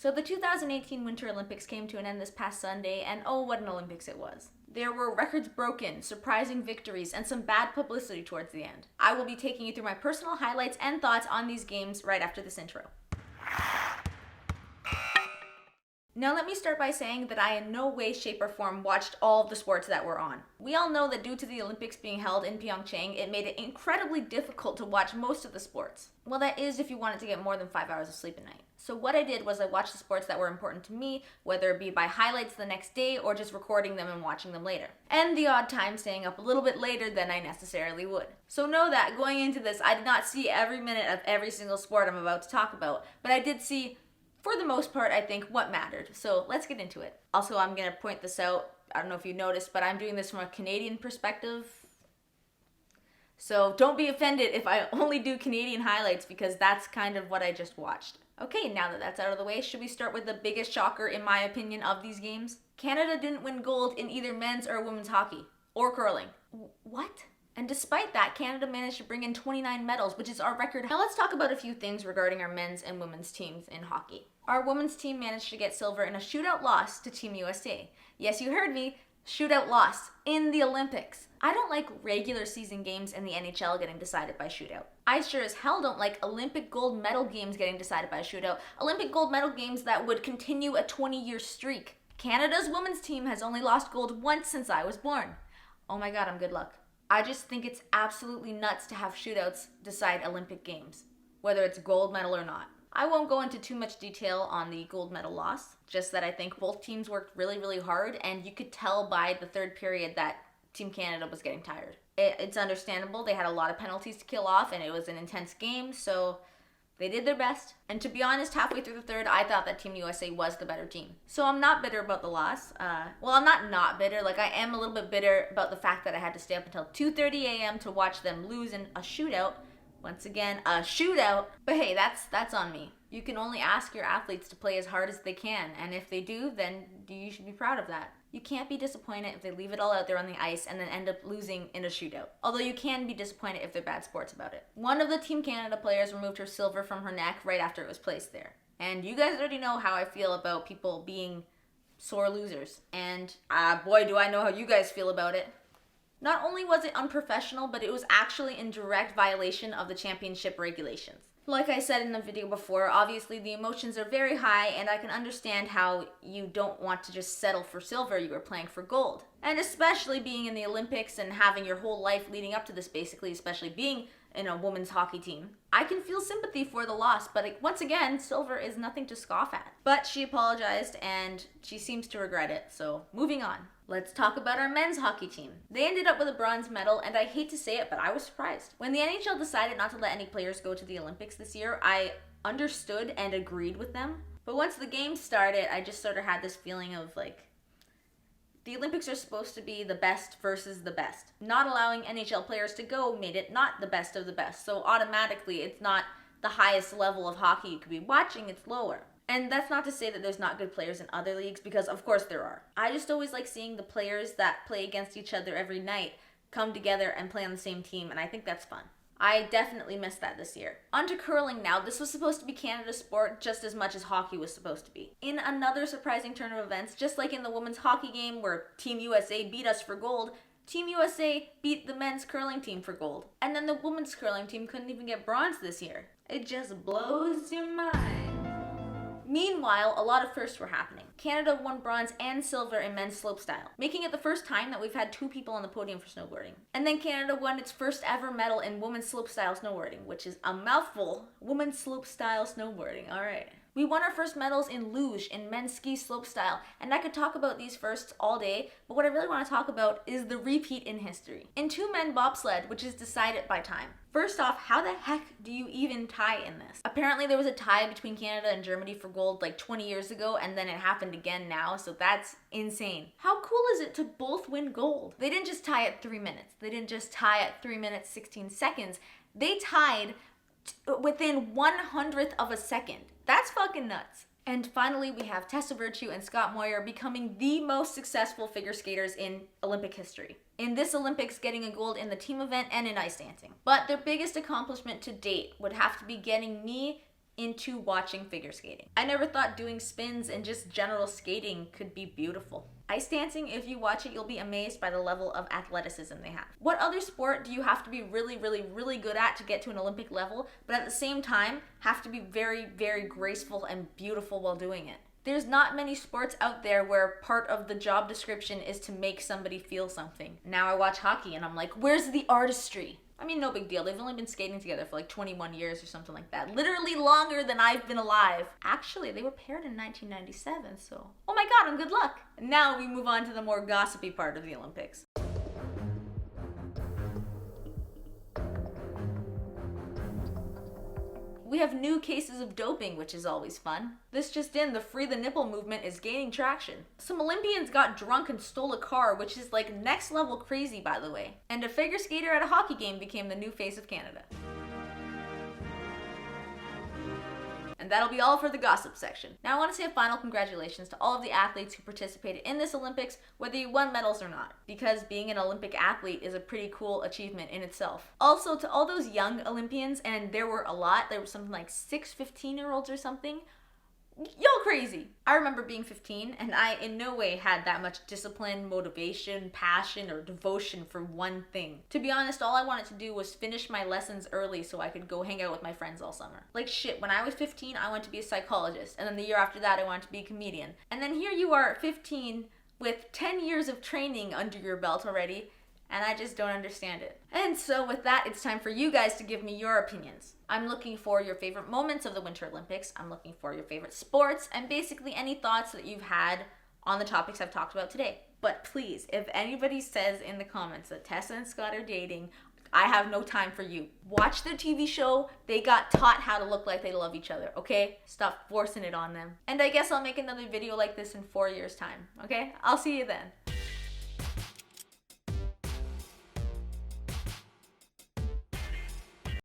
So the 2018 Winter Olympics came to an end this past Sunday, and oh, what an Olympics it was. There were records broken, surprising victories, and some bad publicity towards the end. I will be taking you through my personal highlights and thoughts on these games right after this intro. Now let me start by saying that I in no way, shape, or form watched all of the sports that were on. We all know that due to the Olympics being held in Peongchang, it made it incredibly difficult to watch most of the sports. Well, that is if you wanted to get more than 5 hours of sleep a night. So what I did was I watched the sports that were important to me, whether it be by highlights the next day or just recording them and watching them later. And the odd time staying up a little bit later than I necessarily would. So know that going into this, I did not see every minute of every single sport I'm about to talk about, but I did see, for the most part, I think, what mattered. So let's get into it. Also, I'm going to point this out. I don't know if you noticed, but I'm doing this from a Canadian perspective. So don't be offended if I only do Canadian highlights, because that's kind of what I just watched. Okay, now that that's out of the way, should we start with the biggest shocker, in my opinion, of these games? Canada didn't win gold in either men's or women's hockey. Or curling. What? And despite that, Canada managed to bring in 29 medals, which is our record. Now let's talk about a few things regarding our men's and women's teams in hockey. Our women's team managed to get silver in a shootout loss to Team USA. Yes, you heard me, shootout loss in the Olympics. I don't like regular season games in the NHL getting decided by shootout. I sure as hell don't like Olympic gold medal games getting decided by a shootout. Olympic gold medal games that would continue a 20-year streak. Canada's women's team has only lost gold once since I was born. Oh my god, I'm good luck. I just think it's absolutely nuts to have shootouts decide Olympic games, whether it's gold medal or not. I won't go into too much detail on the gold medal loss, just that I think both teams worked really, really hard, and you could tell by the third period that Team Canada was getting tired. It's understandable. They had a lot of penalties to kill off, and it was an intense game, so they did their best. And to be honest, halfway through the third, I thought that Team USA was the better team. So I'm not bitter about the loss. Well, I'm not bitter. Like, I am a little bit bitter about the fact that I had to stay up until 2:30 a.m. to watch them lose in a shootout. Once again, a shootout. But hey, that's on me. You can only ask your athletes to play as hard as they can, and if they do, then you should be proud of that. You can't be disappointed if they leave it all out there on the ice and then end up losing in a shootout. Although you can be disappointed if they're bad sports about it. One of the Team Canada players removed her silver from her neck right after it was placed there. And you guys already know how I feel about people being sore losers. And boy, do I know how you guys feel about it. Not only was it unprofessional, but it was actually in direct violation of the championship regulations. Like I said in the video before, obviously the emotions are very high, and I can understand how you don't want to just settle for silver. You were playing for gold. And especially being in the Olympics and having your whole life leading up to this, basically, especially being in a women's hockey team, I can feel sympathy for the loss, but once again, silver is nothing to scoff at. But she apologized, and she seems to regret it, so moving on. Let's talk about our men's hockey team. They ended up with a bronze medal, and I hate to say it, but I was surprised. When the NHL decided not to let any players go to the Olympics this year, I understood and agreed with them. But once the game started, I just sort of had this feeling of like, the Olympics are supposed to be the best versus the best. Not allowing NHL players to go made it not the best of the best, so automatically it's not the highest level of hockey you could be watching, it's lower. And that's not to say that there's not good players in other leagues, because of course there are. I just always like seeing the players that play against each other every night come together and play on the same team, and I think that's fun. I definitely missed that this year. On to curling now. This was supposed to be Canada's sport just as much as hockey was supposed to be. In another surprising turn of events, just like in the women's hockey game where Team USA beat us for gold, Team USA beat the men's curling team for gold. And then the women's curling team couldn't even get bronze this year. It just blows your mind. Meanwhile, a lot of firsts were happening. Canada won bronze and silver in men's slopestyle, making it the first time that we've had two people on the podium for snowboarding. And then Canada won its first ever medal in women's slopestyle snowboarding, which is a mouthful. Women's slopestyle snowboarding, alright. We won our first medals in luge in men's ski slopestyle, and I could talk about these firsts all day, but what I really want to talk about is the repeat in history. In two-men bobsled, which is decided by time. First off, how the heck do you even tie in this? Apparently there was a tie between Canada and Germany for gold like 20 years ago, and then it happened again now, so that's insane. How cool is it to both win gold? They didn't just tie at 3 minutes. They didn't just tie at 3 minutes, 16 seconds. They tied within 1/100th of a second. That's fucking nuts. And finally, we have Tessa and Scott Moir becoming the most successful figure skaters in Olympic history. In this Olympics, getting a gold in the team event and in ice dancing. But their biggest accomplishment to date would have to be getting me into watching figure skating. I never thought doing spins and just general skating could be beautiful. Ice dancing, if you watch it, you'll be amazed by the level of athleticism they have. What other sport do you have to be really, really, really good at to get to an Olympic level, but at the same time have to be very, very graceful and beautiful while doing it? There's not many sports out there where part of the job description is to make somebody feel something. Now I watch hockey and I'm like, where's the artistry? I mean, no big deal. They've only been skating together for like 21 years or something like that. Literally longer than I've been alive. Actually, they were paired in 1997, so... oh my god, and good luck! Now we move on to the more gossipy part of the Olympics. We have new cases of doping, which is always fun. This just in, the Free the Nipple movement is gaining traction. Some Olympians got drunk and stole a car, which is like next level crazy, by the way. And a figure skater at a hockey game became the new face of Canada. And that'll be all for the gossip section. Now I want to say a final congratulations to all of the athletes who participated in this Olympics, whether you won medals or not, because being an Olympic athlete is a pretty cool achievement in itself. Also, to all those young Olympians, and there were a lot, there were something like 6 15-year-olds or something, y'all crazy. I remember being 15 and I in no way had that much discipline, motivation, passion, or devotion for one thing. To be honest, all I wanted to do was finish my lessons early so I could go hang out with my friends all summer. Like shit, when I was 15, I wanted to be a psychologist, and then the year after that, I wanted to be a comedian. And then here you are, 15, with 10 years of training under your belt already, and I just don't understand it. And so with that, it's time for you guys to give me your opinions. I'm looking for your favorite moments of the Winter Olympics. I'm looking for your favorite sports, and basically any thoughts that you've had on the topics I've talked about today. But please, if anybody says in the comments that Tessa and Scott are dating, I have no time for you. Watch their TV show. They got taught how to look like they love each other, okay? Stop forcing it on them. And I guess I'll make another video like this in 4 years' time, okay? I'll see you then.